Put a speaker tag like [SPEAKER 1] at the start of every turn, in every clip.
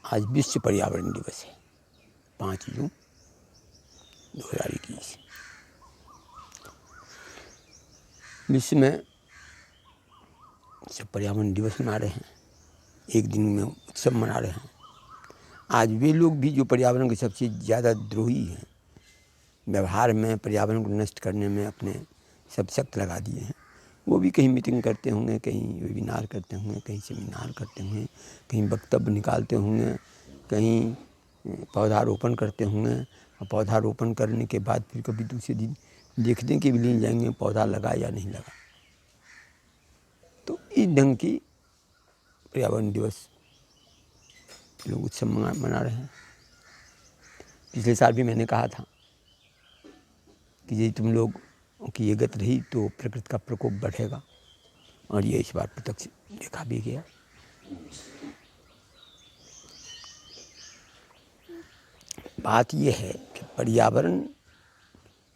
[SPEAKER 1] आज विश्व पर्यावरण दिवस है, 5 जून 2021। विश्व में सब पर्यावरण दिवस मना रहे हैं, एक दिन में उत्सव मना रहे हैं। आज वे लोग भी जो पर्यावरण के सबसे ज़्यादा द्रोही हैं, व्यवहार में पर्यावरण को नष्ट करने में अपने सब शक्ति लगा दिए हैं, वो भी कहीं मीटिंग करते होंगे, कहीं वेबिनार करते होंगे, कहीं सेमिनार करते होंगे, कहीं वक्तव्य निकालते होंगे, कहीं पौधारोपण करते होंगे। और पौधारोपण करने के बाद फिर कभी दूसरे दिन देखने के भी लिए जाएंगे पौधा लगा या नहीं लगा। तो इस ढंग की पर्यावरण दिवस लोग उत्सव मना रहे हैं। पिछले साल भी मैंने कहा था कि यदि तुम लोग की ये गति रही तो प्रकृति का प्रकोप बढ़ेगा, और ये इस बार प्रत्यक्ष देखा भी गया। बात यह है कि पर्यावरण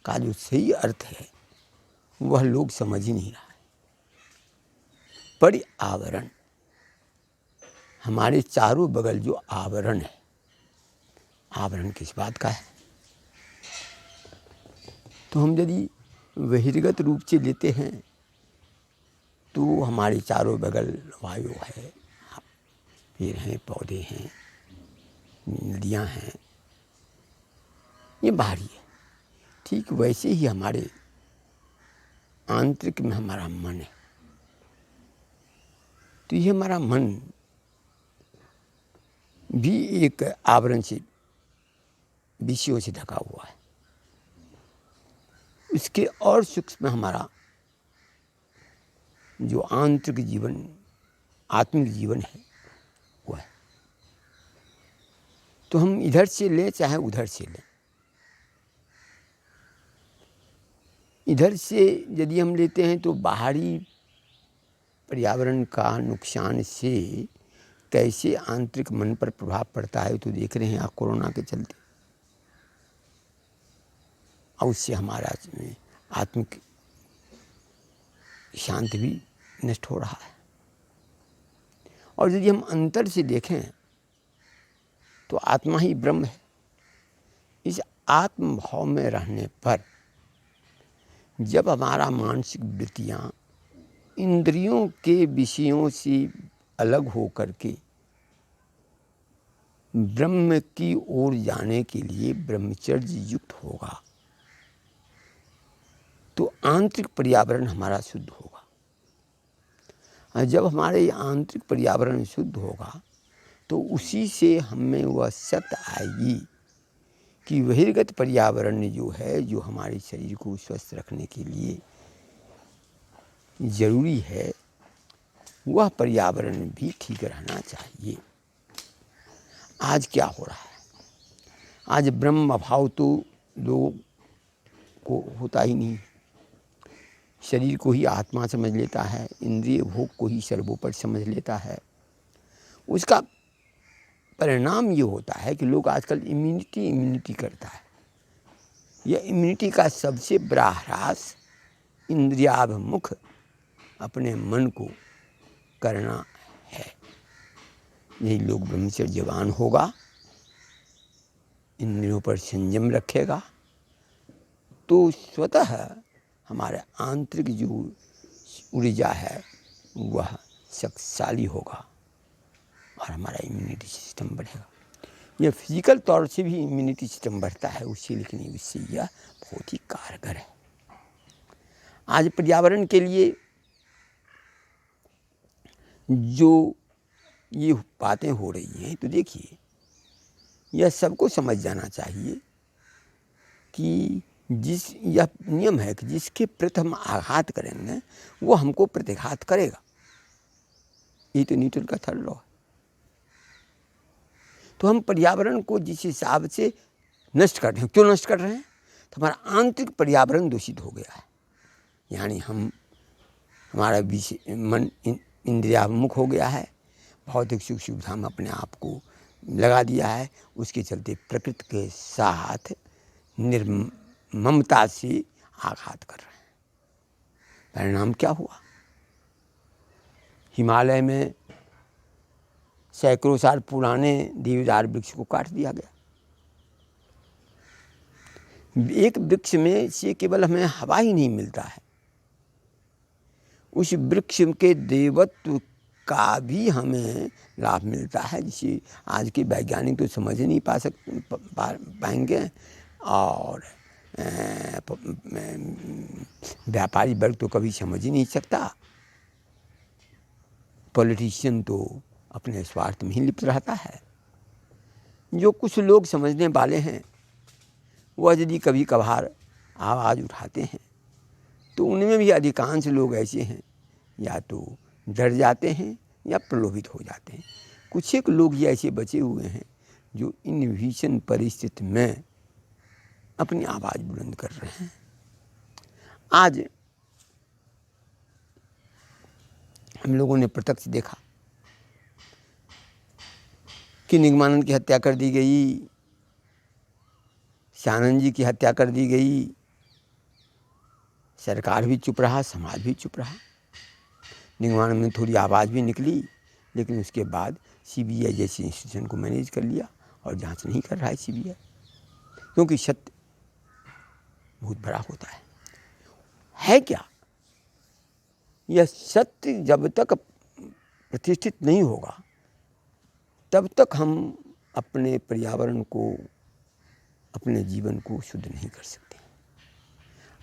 [SPEAKER 1] का जो सही अर्थ है वह लोग समझ ही नहीं रहा है। पर्यावरण हमारे चारों बगल जो आवरण है, आवरण किस बात का है? तो हम यदि बहिर्गत रूप से लेते हैं तो हमारे चारों बगल वायु है, पेड़ हैं, पौधे हैं, नदियाँ हैं, ये बाहरी है। ठीक वैसे ही हमारे आंतरिक में हमारा मन है। तो ये हमारा मन भी एक आवरण से, विषयों से ढका हुआ है। इसके और सूक्ष्म हमारा जो आंतरिक जीवन, आत्मिक जीवन है वो है। तो हम इधर से लें चाहे उधर से लें, इधर से यदि हम लेते हैं तो बाहरी पर्यावरण का नुकसान से कैसे आंतरिक मन पर प्रभाव पड़ता है तो देख रहे हैं आप कोरोना के चलते। और उससे हमारा आत्मिक शांति भी नष्ट हो रहा है। और यदि हम अंतर से देखें तो आत्मा ही ब्रह्म है। इस आत्म भाव में रहने पर जब हमारा मानसिक वृत्तियाँ इंद्रियों के विषयों से अलग हो करके ब्रह्म की ओर जाने के लिए ब्रह्मचर्य युक्त होगा तो आंतरिक पर्यावरण हमारा शुद्ध होगा। और जब हमारे आंतरिक पर्यावरण शुद्ध होगा तो उसी से हमें वह सत्य आएगी कि बहिर्गत पर्यावरण जो है, जो हमारे शरीर को स्वस्थ रखने के लिए जरूरी है, वह पर्यावरण भी ठीक रहना चाहिए। आज क्या हो रहा है? आज ब्रह्म भाव तो लोगों को होता ही नहीं। शरीर को ही आत्मा समझ लेता है, इंद्रिय भोग को ही सर्वोपरि समझ लेता है। उसका परिणाम ये होता है कि लोग आजकल इम्यूनिटी करता है। यह इम्यूनिटी का सबसे बड़ा ह्रास इंद्रियाभिमुख अपने मन को करना है। यही लोग ब्रह्मचर्यवान होगा, इंद्रियों पर संयम रखेगा तो स्वतः हमारे आंतरिक जो ऊर्जा है वह शक्तिशाली होगा और हमारा इम्यूनिटी सिस्टम बढ़ेगा। यह फिजिकल तौर से भी इम्यूनिटी सिस्टम बढ़ता है उससे, लेकिन उससे यह बहुत ही कारगर है। आज पर्यावरण के लिए जो ये बातें हो रही हैं तो देखिए, यह सबको समझ जाना चाहिए कि यह नियम है कि जिसके प्रति हम आघात करेंगे वो हमको प्रतिघात करेगा। ये तो न्यूटन का थर्ड लॉ है। तो हम पर्यावरण को जिस हिसाब से नष्ट कर रहे हैं, क्यों नष्ट कर रहे हैं? तो हमारा आंतरिक पर्यावरण दूषित हो गया है। यानी हमारा मन इंद्रियाभिमुख हो गया है, भौतिक सुख सुविधा में अपने आप को लगा दिया है। उसके चलते प्रकृति के साथ निर्ममता से आघात कर रहे हैं। परिणाम क्या हुआ? हिमालय में सैकड़ों साल पुराने देवदार वृक्ष को काट दिया गया। एक वृक्ष में से केवल हमें हवा ही नहीं मिलता है, उस वृक्ष के देवत्व का भी हमें लाभ मिलता है, जिसे आज के वैज्ञानिक तो समझ नहीं पाएंगे और व्यापारी वर्ग तो कभी समझ ही नहीं सकता। पॉलिटिशियन तो अपने स्वार्थ में ही लिप्त रहता है। जो कुछ लोग समझने वाले हैं वह यदि कभी कभार आवाज़ उठाते हैं तो उनमें भी अधिकांश लोग ऐसे हैं, या तो डर जाते हैं या प्रलोभित हो जाते हैं। कुछ एक लोग ही ऐसे बचे हुए हैं जो इन भीषण परिस्थिति में अपनी आवाज़ बुलंद कर रहे हैं। आज हम लोगों ने प्रत्यक्ष देखा कि निगमानंद की हत्या कर दी गई, श्यानंद जी की हत्या कर दी गई, सरकार भी चुप रहा, समाज भी चुप रहा। निगमानंद में थोड़ी आवाज़ भी निकली, लेकिन उसके बाद सीबीआई जैसी इंस्टीट्यूशन को मैनेज कर लिया और जांच नहीं कर रहा है सीबीआई, क्योंकि सत्य बहुत बड़ा होता है क्या? यह सत्य जब तक प्रतिष्ठित नहीं होगा तब तक हम अपने पर्यावरण को, अपने जीवन को शुद्ध नहीं कर सकते।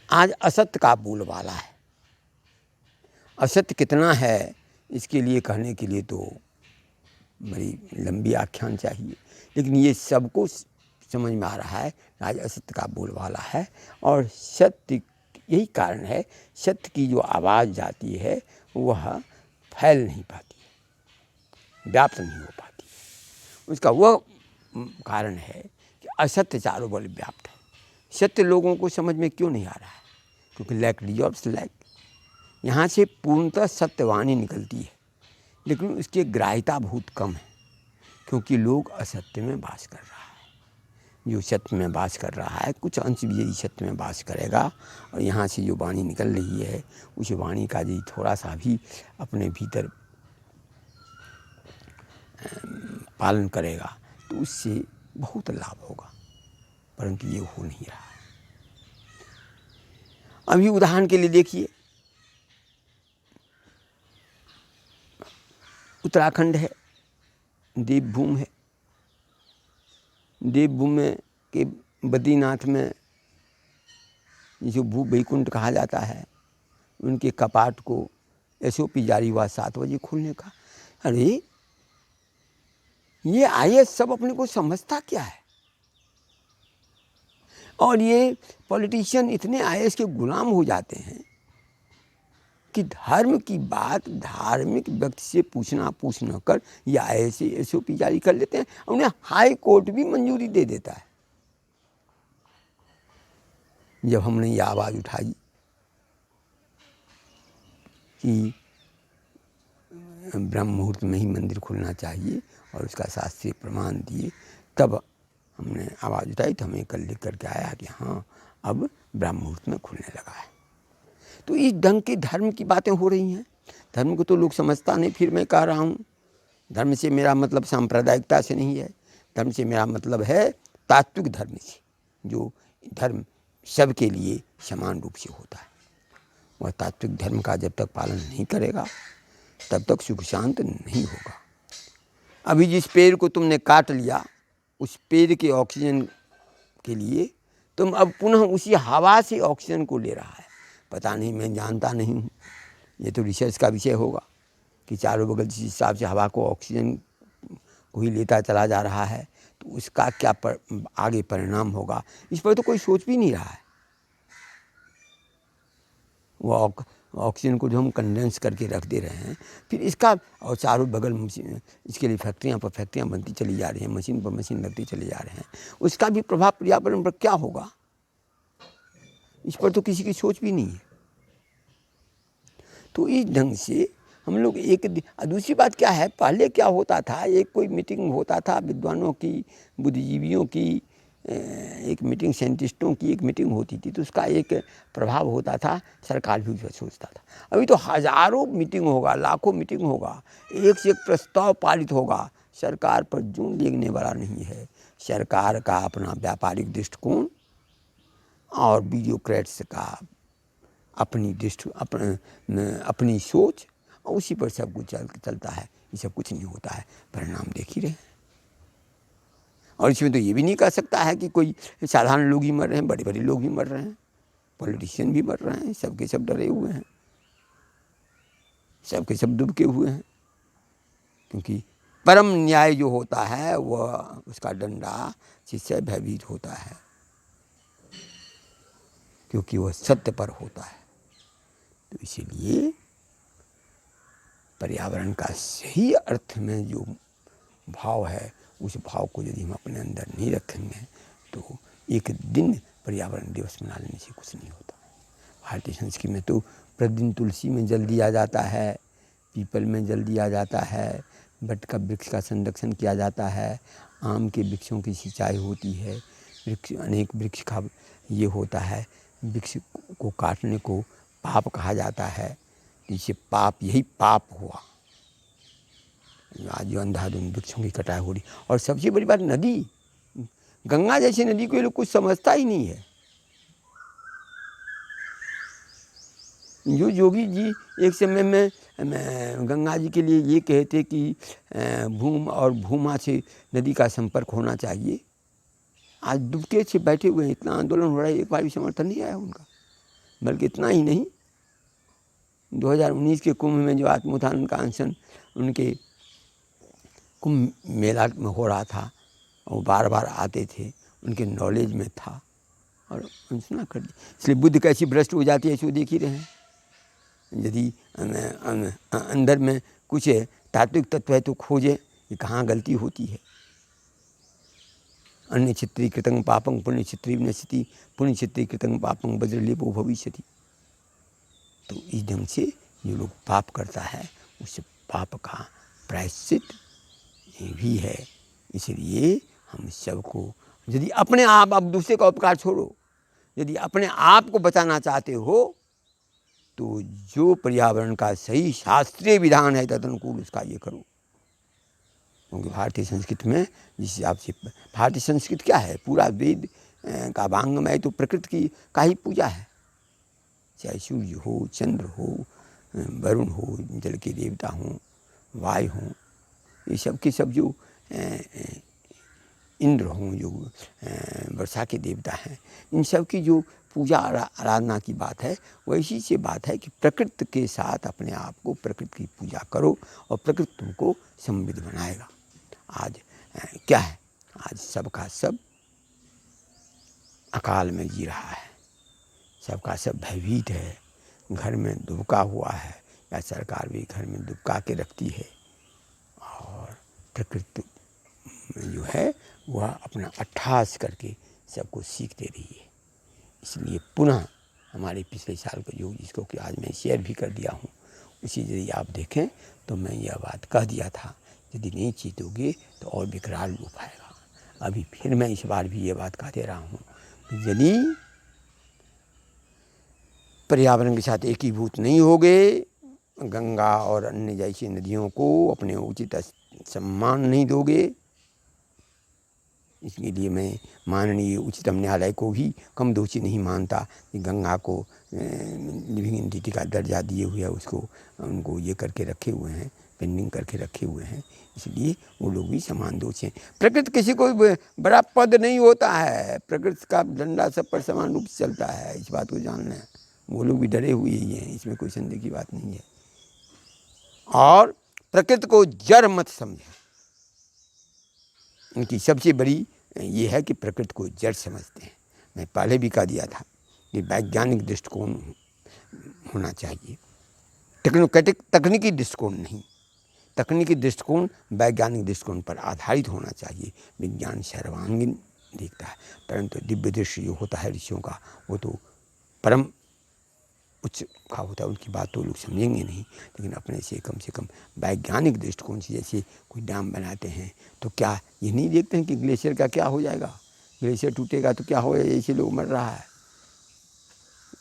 [SPEAKER 1] आज असत्य का बोलबाला है। असत्य कितना है इसके लिए कहने के लिए तो बड़ी लंबी आख्यान चाहिए, लेकिन ये सबको समझ में आ रहा है आज असत्य का बोलबाला है। और सत्य, यही कारण है सत्य की जो आवाज़ जाती है वह फैल नहीं पाती, व्याप्त नहीं हो पाती। उसका वह कारण है कि असत्य चारों बल व्याप्त है। सत्य लोगों को समझ में क्यों नहीं आ रहा है? क्योंकि लैक डिजॉल्व्स लैक। यहाँ से पूर्णतः सत्यवाणी निकलती है, लेकिन उसकी ग्राह्यता बहुत कम है, क्योंकि लोग असत्य में वास कर रहा है। जो सत्य में वास कर रहा है, कुछ अंश भी यदि सत्य में वास करेगा और यहाँ से जो वाणी निकल रही है उस वाणी का यदि थोड़ा सा भी अपने भीतर पालन करेगा तो उससे बहुत लाभ होगा, परंतु ये हो नहीं रहा है। अभी उदाहरण के लिए देखिए, उत्तराखंड है, देवभूमि है। देवभूमि के बद्रीनाथ में जो भू वैकुंठ कहा जाता है, उनके कपाट को एसओपी जारी हुआ 7 बजे खोलने का। अरे ये आईएएस सब अपने को समझता क्या है? और ये पॉलिटिशियन इतने आईएएस के गुलाम हो जाते हैं कि धर्म की बात धार्मिक व्यक्ति से पूछना कर या ऐसे एसओपी जारी कर लेते हैं। उन्हें हाई कोर्ट भी मंजूरी दे देता है। जब हमने ये आवाज़ उठाई कि ब्रह्म मुहूर्त में ही मंदिर खुलना चाहिए और उसका शास्त्रीय प्रमाण दिए, तब हमने आवाज़ उठाई तो हमें कल लिख करके आया कि हाँ अब ब्रह्म मुहूर्त में खुलने लगा है। तो इस ढंग के धर्म की बातें हो रही हैं। धर्म को तो लोग समझता नहीं। फिर मैं कह रहा हूँ, धर्म से मेरा मतलब सांप्रदायिकता से नहीं है। धर्म से मेरा मतलब है तात्विक धर्म से, जो धर्म सबके लिए समान रूप से होता है। वह तात्विक धर्म का जब तक पालन नहीं करेगा तब तक सुख शांत नहीं होगा। अभी जिस पेड़ को तुमने काट लिया, उस पेड़ के ऑक्सीजन के लिए तुम अब पुनः उसी हवा से ऑक्सीजन को ले रहा है। पता नहीं, मैं जानता नहीं हूँ, ये तो रिसर्च का विषय होगा कि चारों बगल जिस हिसाब से हवा को ऑक्सीजन को ही लेता चला जा रहा है तो उसका क्या आगे परिणाम होगा, इस पर तो कोई सोच भी नहीं रहा है। वो ऑक्सीजन को जो हम कंडेंस करके रख दे रहे हैं, फिर इसका और चारों बगल इसके लिए फैक्ट्रियाँ पर फैक्ट्रियाँ बनती चली जा रही हैं, मशीन पर मशीन लगती चले जा रहे हैं, उसका भी प्रभाव पर्यावरण पर क्या होगा, इस पर तो किसी की सोच भी नहीं है। तो इस ढंग से हम लोग दूसरी बात क्या है, पहले क्या होता था, एक कोई मीटिंग होता था विद्वानों की, बुद्धिजीवियों की, एक मीटिंग साइंटिस्टों की एक मीटिंग होती थी तो उसका एक प्रभाव होता था, सरकार भी उसका सोचता था। अभी तो हज़ारों मीटिंग होगा, लाखों मीटिंग होगा, एक से एक प्रस्ताव पारित होगा, सरकार पर जोर लेने वाला नहीं है। सरकार का अपना व्यापारिक दृष्टिकोण और ब्यूरोक्रेट्स का अपनी सोच, और उसी पर सब कुछ चलता है। ये सब कुछ नहीं होता है, परिणाम देख ही रहे हैं। और इसमें तो ये भी नहीं कह सकता है कि कोई साधारण लोग ही मर रहे हैं, बड़े बड़े लोग ही मर रहे हैं, पॉलिटिशियन भी मर रहे हैं, सबके सब डरे हुए हैं, सबके सब डूबके हुए हैं। क्योंकि परम न्याय जो होता है वह उसका डंडा जिससे भयभीत होता है, क्योंकि वह सत्य पर होता है। तो इसीलिए पर्यावरण का सही अर्थ में जो भाव है, उस भाव को यदि हम अपने अंदर नहीं रखेंगे तो एक दिन पर्यावरण दिवस मना लेने से कुछ नहीं होता। भारतीय संस्कृति में तो प्रतिदिन तुलसी में जल दिया जाता है, पीपल में जल दिया जाता है, बट का वृक्ष का संरक्षण किया जाता है, आम के वृक्षों की सिंचाई होती है, वृक्ष अनेक वृक्ष का ये होता है। वृक्ष को काटने को पाप कहा जाता है, इससे पाप, यही पाप हुआ आज जो अंधाधुंध वृक्षों की कटाई हो रही। और सबसे बड़ी बात, नदी, गंगा जैसी नदी को ये लोग कुछ समझता ही नहीं है। जो जोगी जी एक समय में गंगा जी के लिए ये कहते कि भूम और भूमा से नदी का संपर्क होना चाहिए, आज दुबके से बैठे हुए हैं। इतना आंदोलन हो रहा है, एक बार भी समर्थन नहीं आया उनका। बल्कि इतना ही नहीं, 2019 के कुंभ में जो आत्मोत्थान का अनशन उनके कुंभ मेला में हो रहा था, वो बार बार आते थे, उनके नॉलेज में था और सुना कर दिया। इसलिए बुद्ध कैसी भ्रष्ट हो जाती है इसको देख ही रहे हैं। यदि अंदर में कुछ तात्विक तत्व है तो खोजे ये कहाँ गलती होती है। अन्य चित्रीकृतं पापं पुण्य चित्री विनश्यति, पुण्य चित्रीकृतं पापं वज्रलेपो भविष्यति। तो इस ढंग से जो लोग पाप करता है उस पाप का प्रायश्चित भी है। इसलिए हम सबको, यदि अपने आप, अब दूसरे का उपकार छोड़ो, यदि अपने आप को बचाना चाहते हो तो जो पर्यावरण का सही शास्त्रीय विधान है तदनुकूल उसका ये करो। क्योंकि भारतीय संस्कृति में जिस हिसाब से, भारतीय संस्कृति क्या है, पूरा वेद का वांग्मय तो प्रकृति की का ही पूजा है। चाहे सूर्य हो, चंद्र हो, वरुण हो, जल के देवता हों, वायु हों, ये सब के सब जो इंद्र हों, जो वर्षा के देवता हैं, इन सब की जो पूजा आराधना की बात है, वैसी से बात है कि प्रकृति के साथ अपने आप को, प्रकृति की पूजा करो और प्रकृति तुमको समृद्ध बनाएगा। आज क्या है, आज सबका सब अकाल में जी रहा है, सबका सब भयभीत है, घर में दुबका हुआ है, या सरकार भी घर में दुबका के रखती है, और प्रकृति जो है वह अपना अट्ठास करके सबको सीख दे रही है। इसलिए पुनः हमारे पिछले साल का योग, जिसको कि आज मैं शेयर भी कर दिया हूँ, उसी यदि आप देखें तो मैं यह बात कह दिया था, यदि नहीं जीतोगे तो और विकराल रूप आएगा। अभी फिर मैं इस बार भी ये बात कह दे रहा हूँ, यदि पर्यावरण के साथ एकीभूत नहीं होगे, गंगा और अन्य जैसी नदियों को अपने उचित सम्मान नहीं दोगे, इसके लिए मैं माननीय उच्चतम न्यायालय को भी कम दोषी नहीं मानता कि गंगा को लिविंग एंटिटी का दर्जा दिए हुए है, उसको उनको ये करके रखे हुए हैं, पेंडिंग करके रखे हुए हैं, इसलिए वो लोग भी समान दोषी हैं। प्रकृति किसी को बड़ा पद नहीं होता है, प्रकृति का डंडा सब पर समान रूप से चलता है, इस बात को जानना है। वो लोग भी डरे हुए ही हैं, इसमें कोई संदेह की बात नहीं है। और प्रकृति को जड़ मत समझे, उनकी सबसे बड़ी ये है कि प्रकृति को जड़ समझते हैं। मैं पहले भी कह दिया था कि वैज्ञानिक दृष्टिकोण होना चाहिए, तकनीकी दृष्टिकोण नहीं। तकनीकी दृष्टिकोण वैज्ञानिक दृष्टिकोण पर आधारित होना चाहिए। विज्ञान सर्वांगीण देखता है, परंतु दिव्य दृष्टि जो होता है ऋषियों का, वो तो परम उच्च का होता है, उनकी बात तो लोग समझेंगे नहीं, लेकिन अपने से कम वैज्ञानिक दृष्टिकोण से, जैसे कोई डैम बनाते हैं तो क्या ये नहीं देखते हैं कि ग्लेशियर का क्या हो जाएगा, ग्लेशियर टूटेगा तो क्या होगा, ऐसे लोग मर रहा है,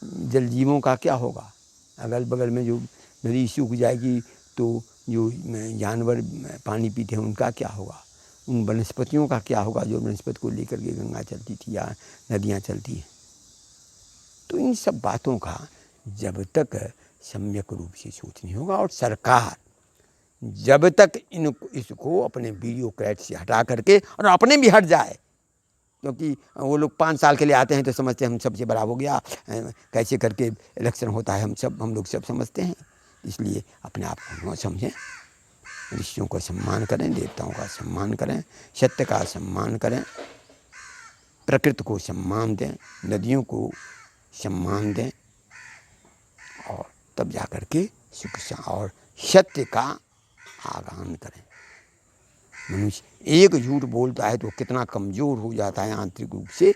[SPEAKER 1] जल जीवों का क्या होगा, अगल बगल में जो नदी सूख जाएगी तो जो जानवर पानी पीते हैं उनका क्या होगा, उन वनस्पतियों का क्या होगा जो वनस्पति को लेकर के गंगा चलती थी या नदियाँ चलती हैं। तो इन सब बातों का जब तक सम्यक रूप से सोच नहीं होगा, और सरकार जब तक इसको अपने ब्यूरोक्रेट से हटा करके और अपने भी हट जाए, क्योंकि वो लोग 5 साल के लिए आते हैं तो समझते हैं हम सबसे बड़ा हो गया, कैसे करके इलेक्शन होता है हम लोग सब समझते हैं। इसलिए अपने आप को न समझें, ऋषियों का सम्मान करें, देवताओं का सम्मान करें, सत्य का सम्मान करें, प्रकृति को सम्मान दें, नदियों को सम्मान दें, और तब जाकर के सुख और सत्य का आगान करें। मनुष्य एक झूठ बोलता है तो कितना कमज़ोर हो जाता है आंतरिक रूप से,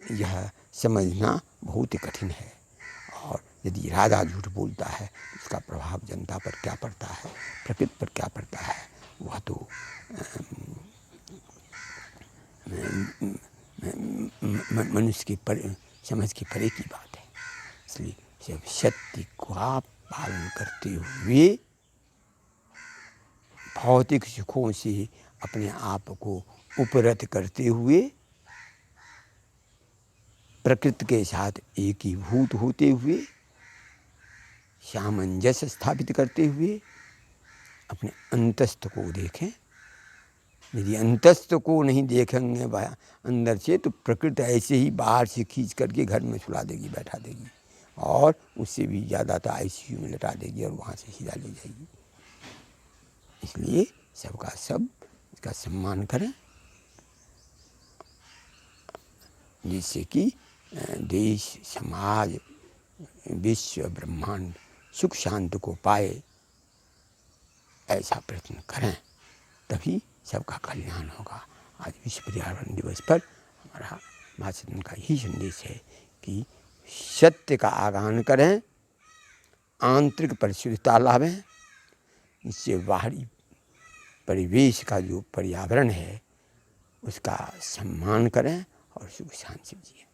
[SPEAKER 1] यह समझना बहुत ही कठिन है। और यदि राजा झूठ बोलता है तो उसका प्रभाव जनता पर क्या पड़ता है, प्रकृति पर क्या पड़ता है, वह तो मनुष्य की समझ की परे की बात है। इसलिए जब सत्य का पालन करते हुए भौतिक सुखों से अपने आप को उपरत करते हुए, प्रकृति के साथ एकीभूत होते हुए, सामंजस्य स्थापित करते हुए अपने अंतस्थ को देखें। यदि अंतस्थ को नहीं देखेंगे अंदर से, तो प्रकृति ऐसे ही बाहर से खींच करके घर में सुला देगी, बैठा देगी, और उससे भी ज़्यादा तो ICU में लटा देगी और वहाँ से सीधा ले जाएगी। इसलिए सबका सब इसका सम्मान करें, जिससे कि देश, समाज, विश्व, ब्रह्मांड सुख शांति को पाए, ऐसा प्रयत्न करें, तभी सबका कल्याण होगा। आज विश्व पर्यावरण दिवस पर हमारा महासदन का यही संदेश है कि सत्य का आगान करें, आंतरिक परिशुद्धता लावें, इससे बाहरी परिवेश का जो पर्यावरण है उसका सम्मान करें और सुख शांति से जिएं।